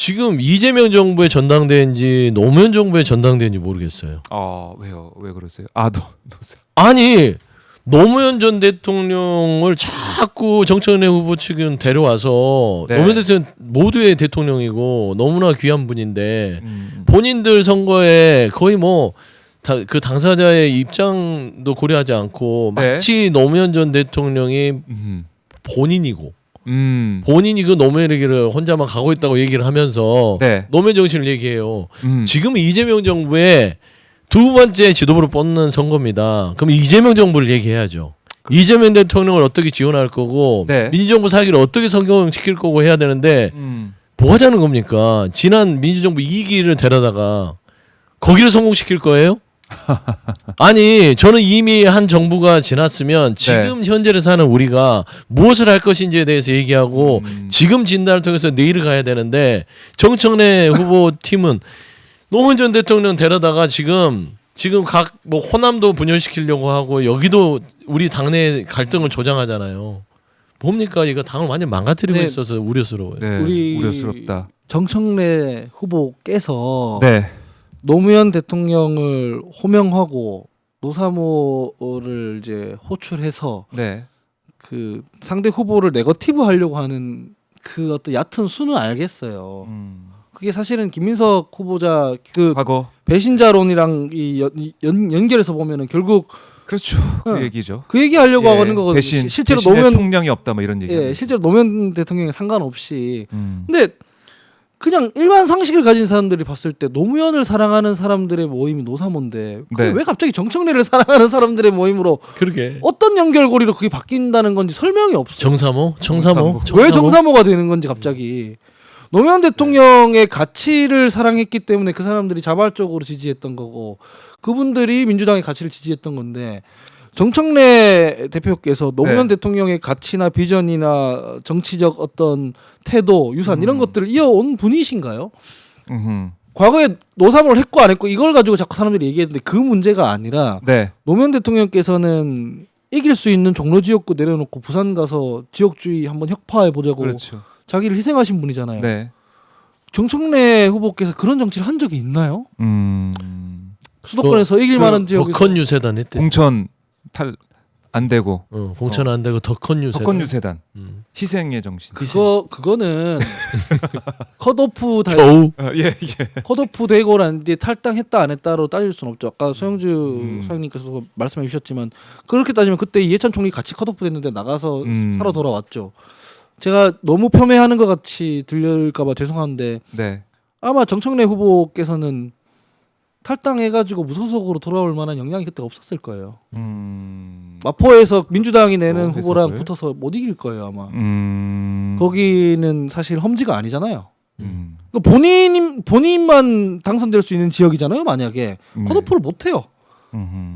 지금 이재명 정부의 전당대회인지 노무현 정부의 전당대회인지 모르겠어요. 왜요? 왜 그러세요? 노사. 아니 노무현 전 대통령을 자꾸 정청래 후보 측은 데려와서 네. 노무현 대통령 모두의 대통령이고 너무나 귀한 분인데 본인들 선거에 거의 뭐 그 당사자의 입장도 고려하지 않고 네. 마치 노무현 전 대통령이 본인이고 본인이 그 노무현의 길을 혼자만 가고 있다고 얘기를 하면서 네. 노무현 정신을 얘기해요. 지금 이재명 정부의 두 번째 지도부를 뽑는 선거입니다. 그럼 이재명 정부를 얘기해야죠. 이재명 대통령을 어떻게 지원할 거고 네. 민주정부 사기를 어떻게 성공시킬 거고 해야 되는데 뭐 하자는 겁니까? 지난 민주정부 2기를 데려다가 거기를 성공시킬 거예요? 아니 저는 이미 한 정부가 지났으면 지금 현재를 사는 우리가 무엇을 할 것인지에 대해서 얘기하고 지금 진단을 통해서 내일을 가야 되는데 정청래 후보 팀은 노무현 전 대통령 데려다가 지금 각 뭐 호남도 분열시키려고 하고 여기도 우리 당내 갈등을 조장하잖아요. 뭡니까 이거 당을 완전 망가뜨리고 있어서 우려스러워요. 네. 우려스럽다. 정청래 후보께서 네. 노무현 대통령을 호명하고 노사모를 이제 호출해서 네. 그 상대 후보를 네거티브 하려고 하는 그 어떤 얕은 수는 알겠어요. 그게 사실은 김민석 후보자 그 과거 배신자론이랑 연결해서 보면은 결국 그렇죠. 그 얘기죠. 그 얘기 하려고 하는 거거든요. 대신 실제로 대신에 노무현 총량이 없다 뭐 이런 얘기. 실제로 노무현 대통령에 상관없이. 근데 그냥 일반 상식을 가진 사람들이 봤을 때 노무현을 사랑하는 사람들의 모임이 노사모인데 네. 왜 갑자기 정청래를 사랑하는 사람들의 모임으로 그러게. 어떤 연결고리로 그게 바뀐다는 건지 설명이 없어. 정사모? 왜 정사모가 되는 건지 갑자기. 노무현 대통령의 가치를 사랑했기 때문에 그 사람들이 자발적으로 지지했던 거고 그분들이 민주당의 가치를 지지했던 건데 정청래 대표께서 노무현 대통령의 가치나 비전이나 정치적 어떤 태도, 유산 이런 것들을 이어온 분이신가요? 과거에 노사모를 했고 안 했고 이걸 가지고 자꾸 사람들이 얘기했는데 그 문제가 아니라 노무현 대통령께서는 이길 수 있는 종로 지역구 내려놓고 부산 가서 지역주의 한번 혁파해 보자고 자기를 희생하신 분이잖아요. 정청래 후보께서 그런 정치를 한 적이 있나요? 수도권에서 이길 만한 지역에서 덕헌 유세단 했대. 공천 탈 안 되고 공천 안 되고 덕헌 유세단. 덕헌 유세단. 희생의 정신. 그거는 컷오프 겨우 컷오프 되고 난 뒤에 탈당했다 안 했다로 따질 수는 없죠. 아까 소영주 소장님께서 말씀해 주셨지만 그렇게 따지면 그때 이해찬 총리 같이 컷오프 됐는데 나가서 살아 돌아왔죠. 제가 너무 폄훼하는 것 같이 들릴까봐 죄송한데 아마 정청래 후보께서는 탈당해가지고 무소속으로 돌아올 만한 역량이 그때 없었을 거예요. 마포에서 민주당이 내는 후보랑 붙어서 못 이길 거예요 아마. 거기는 사실 험지가 아니잖아요. 본인만 당선될 수 있는 지역이잖아요. 만약에 컷오프를 못 해요.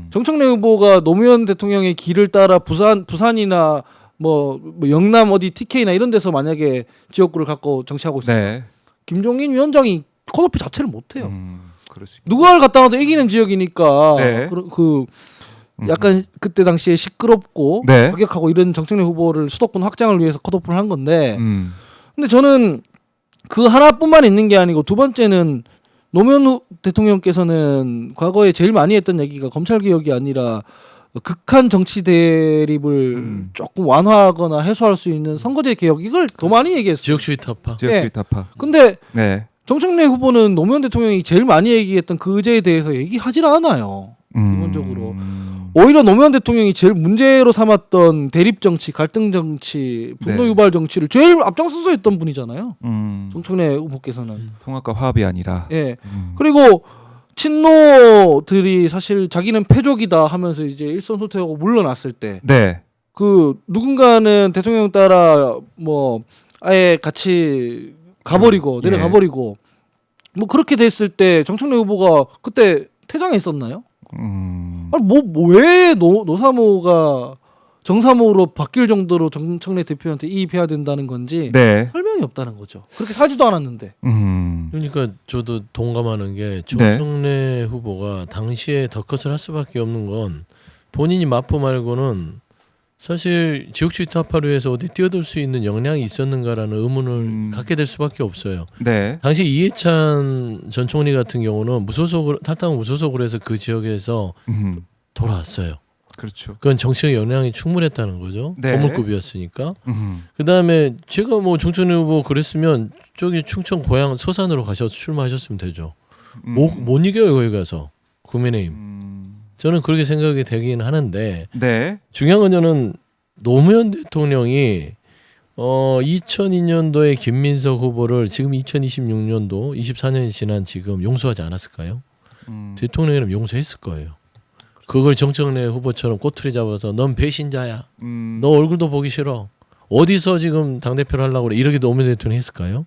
정청래 후보가 노무현 대통령의 길을 따라 부산이나 뭐 영남 어디 TK나 이런 데서 만약에 지역구를 갖고 정치하고 있어요. 김종인 위원장이 컷오프 자체를 못 해요. 누가를 갖다 놔도 이기는 지역이니까 그 약간 그때 당시에 시끄럽고 파격하고 이런 정청래 후보를 수도권 확장을 위해서 컷오프를 한 건데 근데 저는 그 하나뿐만 있는 게 아니고 두 번째는 노무현 대통령께서는 과거에 제일 많이 했던 얘기가 검찰개혁이 아니라 극한 정치 대립을 조금 완화하거나 해소할 수 있는 선거제 개혁 이걸 더 많이 얘기했어요. 지역주의 타파. 지역주의 타파. 근데 정청래 후보는 노무현 대통령이 제일 많이 얘기했던 그 의제에 대해서 얘기하질 않아요. 기본적으로. 오히려 노무현 대통령이 제일 문제로 삼았던 대립 정치, 갈등 정치, 분노 유발 정치를 제일 앞장서서 했던 분이잖아요. 정청래 후보께서는. 통합과 화합이 아니라. 그리고 친노들이 사실 자기는 패족이다 하면서 이제 일선 후퇴하고 물러났을 때 그 누군가는 대통령 따라 뭐 아예 같이 가버리고 내려가버리고 뭐 그렇게 됐을 때 정청래 후보가 그때 퇴장에 있었나요? 왜 노사모가 정사모로 바뀔 정도로 정청래 대표한테 이입해야 된다는 건지 설명이 없다는 거죠. 그렇게 살지도 않았는데. 그러니까 저도 동감하는 게 정청래 후보가 당시에 더 컷을 할 수밖에 없는 건 본인이 마포 말고는 사실 지역주의 타파를 위해서 어디 뛰어들 수 있는 역량이 있었는가라는 의문을 갖게 될 수밖에 없어요. 네. 당시 이해찬 전 총리 같은 경우는 무소속으로 탈당 무소속으로 해서 그 지역에서 돌아왔어요. 그렇죠. 그건 정치적 역량이 충분했다는 거죠. 네. 고물급이었으니까. 그다음에 제가 뭐 정청래 후보 그랬으면 저기 충청 고향 서산으로 가셔서 출마하셨으면 되죠. 못 이겨요 거기 가서 국민의힘. 저는 그렇게 생각이 되긴 하는데 네. 중요한 건 저는 노무현 대통령이 2002년도에 김민석 후보를 지금 2026년도 24년이 지난 지금 용서하지 않았을까요? 대통령이라면 용서했을 거예요. 그걸 정청래 후보처럼 꼬투리 잡아서 넌 배신자야. 너 얼굴도 보기 싫어. 어디서 지금 당대표를 하려고 그래. 이렇게 노무현 대통령이 했을까요?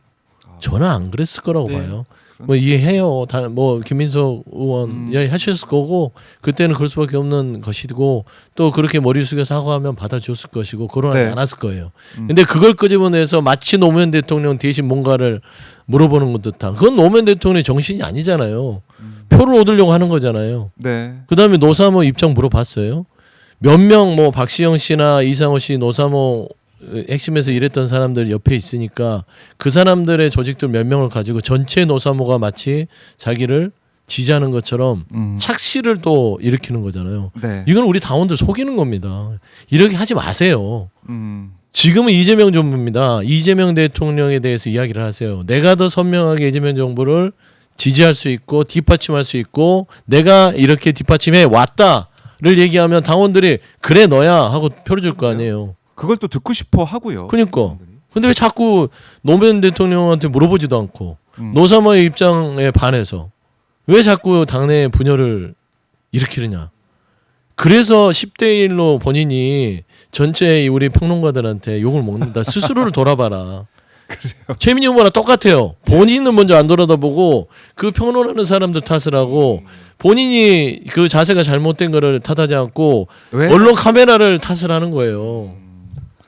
저는 안 그랬을 거라고 네. 봐요. 뭐 이해해요. 뭐 김민석 의원 이야기하셨을 거고 그때는 그럴 수밖에 없는 것이고 또 그렇게 머리 숙여 사과하면 받아줬을 것이고 그러지 네. 않았을 거예요. 근데 그걸 끄집어내서 마치 노무현 대통령 대신 뭔가를 물어보는 것 듯한 그건 노무현 대통령의 정신이 아니잖아요. 표를 얻으려고 하는 거잖아요. 네. 그다음에 노사모 입장 물어봤어요. 몇 명 뭐 박시영 씨나 이상호 씨 노사모 핵심에서 일했던 사람들 옆에 있으니까 그 사람들의 조직들 몇 명을 가지고 전체 노사모가 마치 자기를 지지하는 것처럼 착시를 또 일으키는 거잖아요. 네. 이건 우리 당원들 속이는 겁니다. 이렇게 하지 마세요. 음. 지금은 이재명 정부입니다. 이재명 대통령에 대해서 이야기를 하세요. 내가 더 선명하게 이재명 정부를 지지할 수 있고 뒷받침할 수 있고 내가 이렇게 뒷받침해 왔다를 얘기하면 당원들이 그래 너야 하고 표를 줄 거 아니에요. 그걸 또 듣고 싶어 하고요. 그러니까. 근데 왜 자꾸 노무현 대통령한테 물어보지도 않고 노사모의 입장에 반해서 왜 자꾸 당내 분열을 일으키느냐. 그래서 10대 1로 본인이 전체 우리 평론가들한테 욕을 먹는다. 스스로를 돌아봐라. 최민희 후보랑 똑같아요. 본인은 먼저 안 돌아다보고 그 평론하는 사람들 탓을 하고 본인이 그 자세가 잘못된 거를 탓하지 않고 왜? 언론 카메라를 탓을 하는 거예요.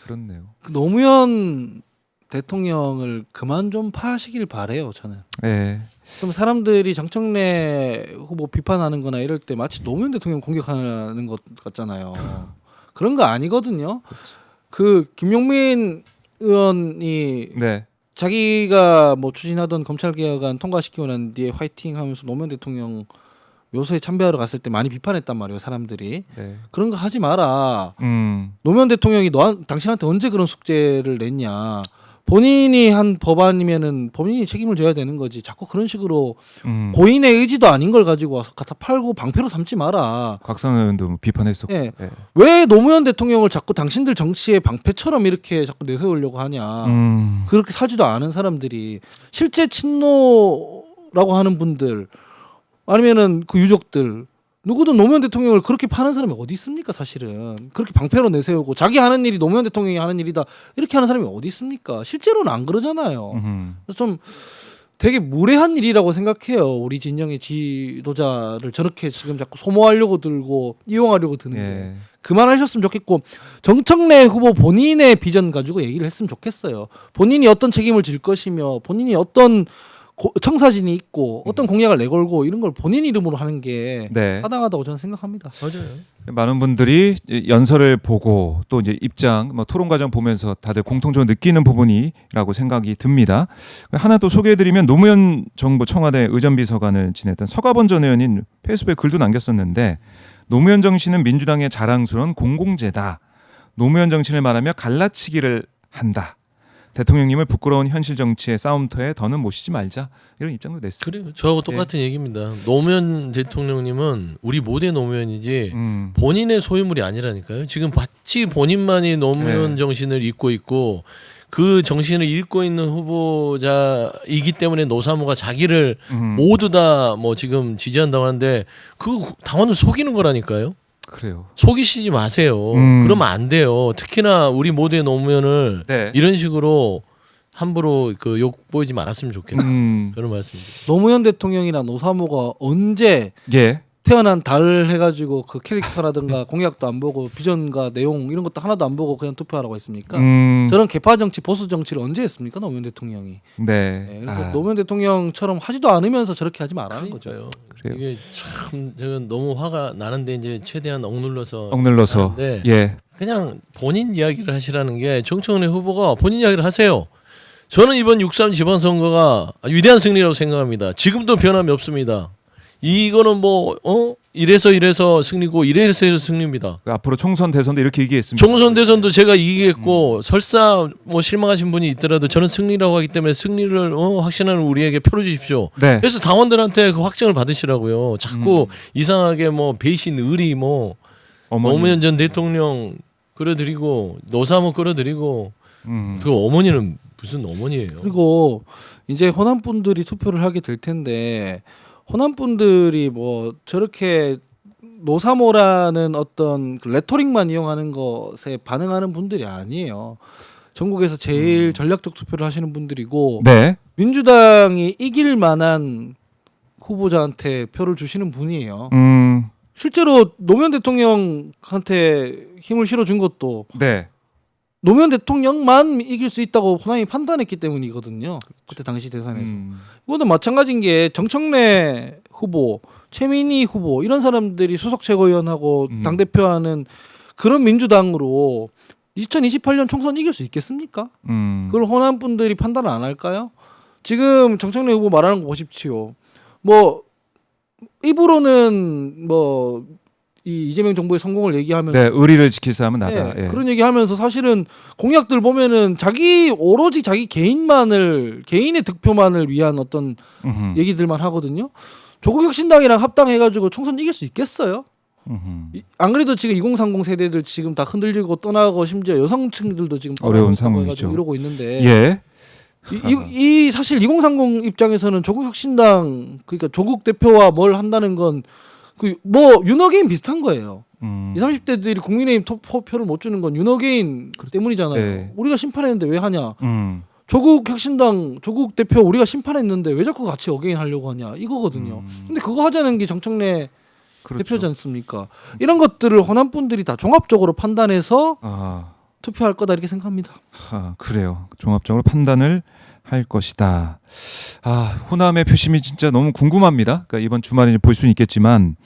그렇네요. 그 노무현 대통령을 그만 좀 파시길 바래요. 저는. 네. 좀 사람들이 정청래 후보 비판하는 거나 이럴 때 마치 노무현 대통령 공격하는 것 같잖아요. 그런 거 아니거든요. 그 김용민 의원이 네. 자기가 뭐 추진하던 검찰개혁안 통과시키고 난 뒤에 화이팅 하면서 노무현 대통령 묘소에 참배하러 갔을 때 많이 비판했단 말이에요. 사람들이. 네. 그런 거 하지 마라. 노무현 대통령이 당신한테 언제 그런 숙제를 냈냐. 본인이 한 법안이면은 본인이 책임을 져야 되는 거지. 자꾸 그런 식으로 고인의 의지도 아닌 걸 가지고 와서 갖다 팔고 방패로 삼지 마라. 곽상은 의원도 비판했었고. 예. 네. 왜 노무현 대통령을 자꾸 당신들 정치의 방패처럼 이렇게 자꾸 내세우려고 하냐. 그렇게 살지도 않은 사람들이 실제 친노라고 하는 분들 아니면은 그 유족들 누구든 노무현 대통령을 그렇게 파는 사람이 어디 있습니까? 사실은 그렇게 방패로 내세우고 자기 하는 일이 노무현 대통령이 하는 일이다 이렇게 하는 사람이 어디 있습니까? 실제로는 안 그러잖아요. 그래서 좀 되게 무례한 일이라고 생각해요. 우리 진영의 지도자를 저렇게 지금 자꾸 소모하려고 들고 이용하려고 드는 게 예. 그만하셨으면 좋겠고 정청래 후보 본인의 비전 가지고 얘기를 했으면 좋겠어요. 본인이 어떤 책임을 질 것이며 본인이 어떤 청사진이 있고 어떤 공약을 내걸고 이런 걸 본인 이름으로 하는 게 네. 타당하다고 저는 생각합니다. 맞아요. 많은 분들이 연설을 보고 또 이제 입장, 뭐 토론 과정 보면서 다들 공통적으로 느끼는 부분이라고 생각이 듭니다. 하나 또 소개해드리면 노무현 정부 청와대 의전비서관을 지냈던 서가번 전 의원인 페이스북에 글도 남겼었는데 노무현 정신은 민주당의 자랑스러운 공공재다. 노무현 정신을 말하며 갈라치기를 한다. 대통령님을 부끄러운 현실 정치의 싸움터에 더는 모시지 말자 이런 입장도 냈어요. 그래요. 저하고 똑같은 얘기입니다. 노무현 대통령님은 우리 모두의 노무현이지 본인의 소유물이 아니라니까요. 지금 마치 본인만이 노무현 네. 정신을 잊고 있고 그 정신을 잃고 있는 후보자이기 때문에 노사모가 자기를 모두 다 뭐 지금 지지한다고 하는데 그 당원을 속이는 거라니까요. 그래요. 속이시지 마세요. 그러면 안 돼요. 특히나 우리 모두의 노무현을 네. 이런 식으로 함부로 그 욕 보이지 말았으면 좋겠다. 그런 말씀입니다. 노무현 대통령이나 노사모가 언제 예. 태어난 달 해가지고 그 캐릭터라든가 공약도 안 보고 비전과 내용 이런 것도 하나도 안 보고 그냥 투표하라고 했습니까? 저런 개파 정치, 보수 정치를 언제 했습니까? 노무현 대통령이. 네. 네, 그래서 노무현 대통령처럼 하지도 않으면서 저렇게 하지 말라는 거죠. 그러니까요. 그래요. 이게 참 제가 너무 화가 나는데 이제 최대한 억눌러서 억눌러서. 하는데 예. 그냥 본인 이야기를 하시라는 게 정청래 후보가 본인 이야기를 하세요. 저는 이번 6.3 지방선거가 위대한 승리라고 생각합니다. 지금도 변함이 없습니다. 이거는 뭐 이래서 승리고 이래서 승리입니다. 앞으로 총선 대선도 이렇게 얘기했습니다. 총선 대선도 제가 이기겠고 설사 뭐 실망하신 분이 있더라도 저는 승리라고 하기 때문에 승리를 확신하는 우리에게 표를 주십시오. 네. 그래서 당원들한테 그 확정을 받으시라고요. 자꾸 이상하게 뭐 배신 의리 뭐 노무현 전 대통령 끌어들이고 노사모 끌어들이고 그 어머니는 무슨 어머니예요? 그리고 이제 호남 분들이 투표를 하게 될 텐데 호남 분들이 뭐 저렇게 노사모라는 어떤 그 레토릭만 이용하는 것에 반응하는 분들이 아니에요. 전국에서 제일 전략적 투표를 하시는 분들이고 네. 민주당이 이길 만한 후보자한테 표를 주시는 분이에요. 실제로 노무현 대통령한테 힘을 실어준 것도 네. 노무현 대통령만 이길 수 있다고 호남이 판단했기 때문이거든요. 그때 당시 대선에서. 이것도 마찬가지인 게 정청래 후보, 최민희 후보 이런 사람들이 수석 최고위원하고 당대표하는 그런 민주당으로 2028년 총선 이길 수 있겠습니까? 그걸 호남 분들이 판단을 안 할까요? 지금 정청래 후보 말하는 거 보십시오. 뭐 입으로는 뭐 이 이재명 정부의 성공을 얘기하면서 네, 의리를 지킬 사람은 나다. 예. 그런 얘기하면서 사실은 공약들 보면은 오로지 자기 개인의 득표만을 위한 어떤 얘기들만 하거든요. 조국혁신당이랑 합당해가지고 총선 이길 수 있겠어요? 안 그래도 지금 2030 세대들 지금 다 흔들리고 떠나고 심지어 여성층들도 지금 어려운 떠나고 상황이죠. 이러고 있는데 예. 이 사실 2030 입장에서는 조국혁신당 그러니까 조국 대표와 뭘 한다는 건 그 뭐 윤어게인 비슷한 거예요. 20, 30대들이 국민의힘 표를 못 주는 건 윤어게인 때문이잖아요. 네. 우리가 심판했는데 왜 하냐? 조국 혁신당 조국 대표 우리가 심판했는데 왜 자꾸 같이 어게인 하려고 하냐? 이거거든요. 근데 그거 하자는 게 정청래 그렇죠. 대표지 않습니까? 이런 것들을 호남 분들이 다 종합적으로 판단해서 투표할 거다 이렇게 생각합니다. 그래요. 종합적으로 판단을 할 것이다. 호남의 표심이 진짜 너무 궁금합니다. 그러니까 이번 주말에 볼 수는 있겠지만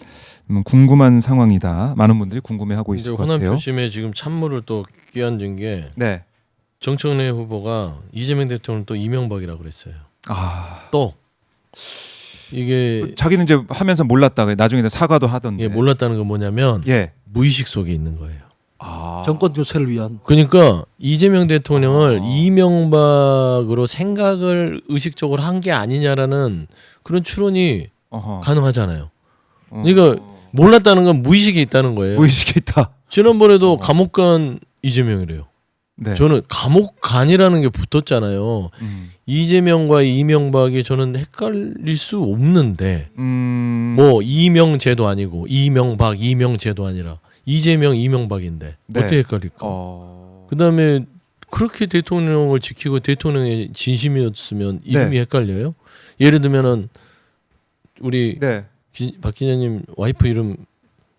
궁금한 상황이다. 많은 분들이 궁금해하고 있을 것 호남 같아요. 표심에 지금 찬물을 또 끼얹은 게 네. 정청래 후보가 이재명 대통령 또 이명박이라고 그랬어요. 또 이게 자기는 이제 하면서 몰랐다가 나중에 사과도 하던데. 몰랐다는 건 뭐냐면 예. 무의식 속에 있는 거예요. 정권 교체를 위한. 그러니까 이재명 대통령을 이명박으로 생각을 의식적으로 한 게 아니냐라는 그런 추론이 가능하잖아요. 그러니까 몰랐다는 건 무의식이 있다는 거예요. 무의식이 있다. 지난번에도 감옥 간 이재명이래요. 네. 저는 감옥 간이라는 게 붙었잖아요. 이재명과 이명박이 저는 헷갈릴 수 없는데 뭐 이명제도 아니고 이명박 이명제도 아니라 이재명 이명박인데 네. 어떻게 헷갈릴까? 그다음에 그렇게 대통령을 지키고 대통령의 진심이었으면 이름이 네. 헷갈려요? 예를 들면은 우리 네. 박 기자님 와이프 이름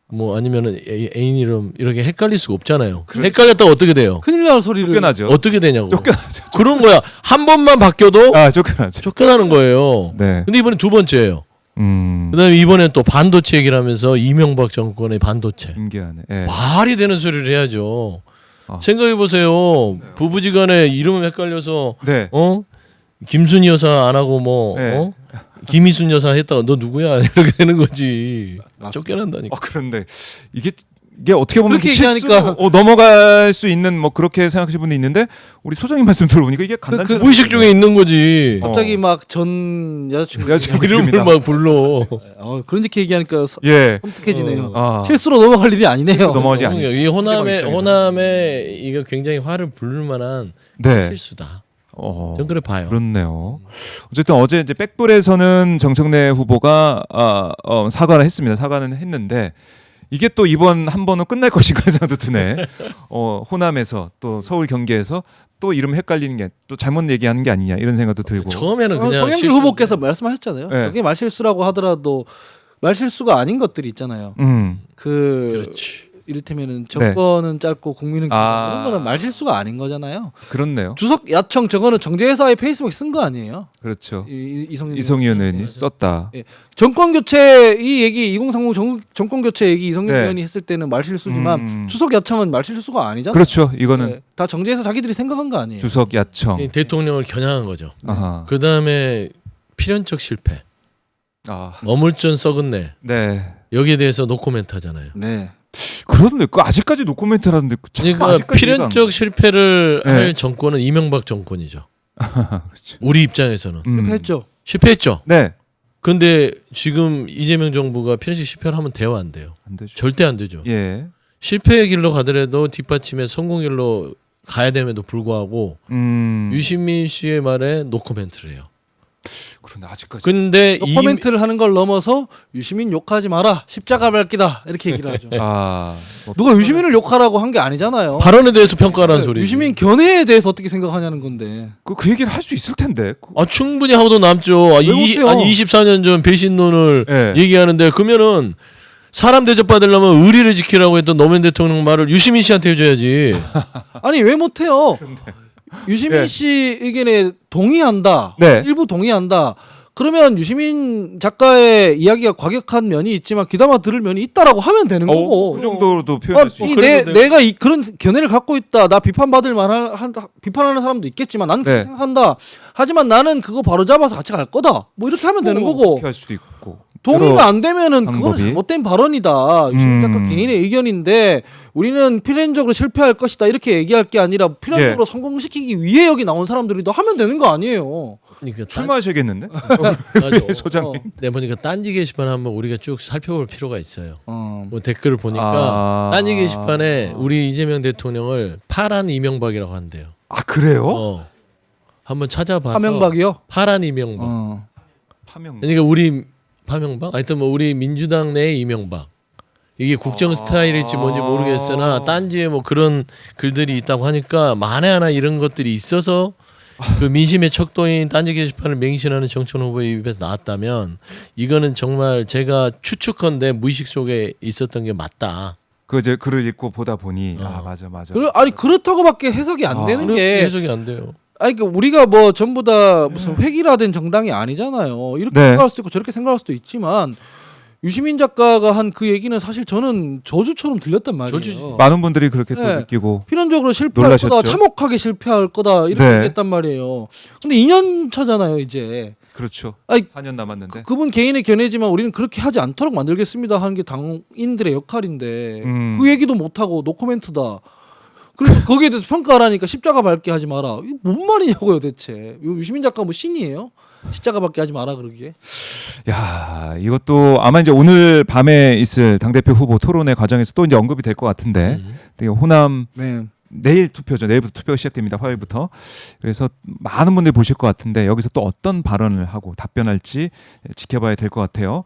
뭐 아니면은 애인 이름 이렇게 헷갈릴 수가 없잖아요. 헷갈렸다가 어떻게 돼요? 큰일 날 소리를. 쫓겨나죠. 어떻게 되냐고. 쫓겨나죠. 그런 거야. 한 번만 바뀌어도 쫓겨나죠. 쫓겨나는 거예요. 네. 근데 이번에 두 번째예요. 그다음에 이번엔 또 반도체 얘기를 하면서 이명박 정권의 반도체. 신기하네. 예. 말이 되는 소리를 해야죠. 생각해 보세요. 부부지간에 이름 헷갈려서 네. 김순희 여사 안 하고 뭐 네. 김희순 여사 했다가 너 누구야 이렇게 되는 거지. 쫓겨난다니까. 그런데 이게 어떻게 보면 그렇게 실수, 얘기하니까 넘어갈 수 있는 뭐 그렇게 생각하시는 분도 있는데 우리 소장님 말씀 들어보니까 이게 간단치 않은 무의식 중에 있는 거지. 갑자기 막 전 여자친구 이름을 막 불러. 그렇게 얘기하니까 예. 섬뜩해지네요. 아. 실수로 넘어갈 일이 아니네요. 넘어갈 일이 아니죠. 이 호남에 이거 굉장히 화를 부를 만한 네. 실수다. 전 그래 봐요. 그렇네요. 어쨌든 어제 이제 백불에서는 정청래 후보가 사과를 했습니다. 사과는 했는데 이게 또 이번 한 번은 끝날 것인가 생각도 드네. 호남에서 또 서울 경기에서 또 이름 헷갈리는 게 또 잘못 얘기하는 게 아니냐 이런 생각도 들고. 처음에는 그냥 송영길 후보께서 말씀하셨잖아요. 네. 그게 말실수라고 하더라도 말실수가 아닌 것들이 있잖아요. 그렇지. 이를테면은 정권은 짧고 국민은 길다 아. 이런 거는 말실수가 아닌 거잖아요. 그렇네요. 주석 야청 저거는 정재사의 페이스북에 쓴 거 아니에요? 그렇죠. 이성윤 이성윤 의원이. 의원이 썼다. 정권 교체 이 얘기 2030 정권 교체 얘기 이성윤 네. 의원이 했을 때는 말실수지만 주석 야청은 말실수가 아니잖아요. 그렇죠. 이거는 네, 다 정재에서 자기들이 생각한 거 아니에요. 주석 야청. 이 대통령을 겨냥한 거죠. 아하. 그 다음에 필연적 실패, 아. 어물전 썩은 내 네. 여기에 대해서 노코멘트 하잖아요. 네. 그런데 그 아직까지 노코멘트라는데 그러니까 필연적 실패를 네. 할 정권은 이명박 정권이죠. 그렇죠. 우리 입장에서는 실패했죠. 실패했죠. 네. 근데 지금 이재명 정부가 필연적 실패를 하면 돼요, 안 돼요? 안 되죠. 절대 안 되죠. 예. 실패의 길로 가더라도 뒷받침에 성공 길로 가야 됨에도 불구하고 유시민 씨의 말에 노코멘트를 해요. 그런데 아직까지. 근데 코멘트를 하는 걸 넘어서 유시민 욕하지 마라 십자가 밟기다 이렇게 얘기를 하죠. 아. 뭐 누가 유시민을 욕하라고 한 게 아니잖아요. 발언에 대해서 평가라는 소리. 유시민 견해에 대해서 어떻게 생각하냐는 건데. 그 얘기를 할 수 있을 텐데. 아 충분히 하고도 남죠. 왜 못해요? 아니 24년 전 배신론을 예. 얘기하는데 그러면은 사람 대접 받으려면 의리를 지키라고 했던 노무현 대통령 말을 유시민 씨한테 해줘야지. 아니 왜 못해요? 유시민 네. 씨 의견에 동의한다. 네. 일부 동의한다. 그러면 유시민 작가의 이야기가 과격한 면이 있지만 귀담아 들을 면이 있다라고 하면 되는 거고. 그 정도로도 표현할 수 있고. 내가 그런 견해를 갖고 있다. 나 비판받을 만한 비판하는 사람도 있겠지만 나는 그렇게 네. 생각한다. 하지만 나는 그거 바로 잡아서 같이 갈 거다. 뭐 이렇게 하면 되는 거고. 그렇게 할 수도 있고. 동의가 안 되면은 그거는 방법이. 잘못된 발언이다. 유시민 작가 개인의 의견인데 우리는 필연적으로 실패할 것이다. 이렇게 얘기할 게 아니라 필연적으로 성공시키기 위해 여기 나온 사람들이 더 하면 되는 거 아니에요. 그러니까 출마하셔야겠는데? 맞아. 소장님. 네, 보니까 딴지 게시판 한번 우리가 쭉 살펴볼 필요가 있어요. 어. 뭐 댓글을 보니까 딴지 게시판에 우리 이재명 대통령을 파란 이명박이라고 한대요. 아 그래요? 한번 찾아봐서 하명박이요? 파란 이명박. 파명. 그러니까 우리 파명박? 하여튼 뭐 우리 민주당 내 이명박. 이게 국정 스타일일지 뭔지 모르겠으나 딴지에 뭐 그런 글들이 있다고 하니까 만에 하나 이런 것들이 있어서 그 민심의 척도인 딴지 게시판을 맹신하는 정천 후보의 입에서 나왔다면 이거는 정말 제가 추측컨대 무의식 속에 있었던 게 맞다. 그 이제 글을 읽고 보다 보니 맞아. 아니 그렇다고밖에 해석이 안 되는 게 해석이 안 돼요. 아니 그러니까 우리가 뭐 전부 다 무슨 획일화된 정당이 아니잖아요. 이렇게 네. 생각할 수도 있고 저렇게 생각할 수도 있지만 유시민 작가가 한 그 얘기는 사실 저는 저주처럼 들렸단 말이에요. 저주지. 많은 분들이 그렇게 또 네. 느끼고 필연적으로 실패할 놀라셨죠? 거다, 참혹하게 실패할 거다 이렇게 네. 얘기했단 말이에요. 근데 2년 차잖아요 이제. 그렇죠. 아니, 4년 남았는데. 그분 개인의 견해지만 우리는 그렇게 하지 않도록 만들겠습니다 하는 게 당인들의 역할인데 음. 그 얘기도 못 하고 노코멘트다. 그래서 거기에 대해서 평가하라니까 십자가 밟게 하지 마라. 이게 뭔 말이냐고요 대체. 유시민 작가 뭐 신이에요? 십자가 밟게 하지 마라 그러기에. 야, 이것도 아마 이제 오늘 밤에 있을 당대표 후보 토론회 과정에서 또 이제 언급이 될 것 같은데 되게 호남 네. 내일 투표죠. 내일부터 투표가 시작됩니다. 화요일부터. 그래서 많은 분들이 보실 것 같은데 여기서 또 어떤 발언을 하고 답변할지 지켜봐야 될 것 같아요.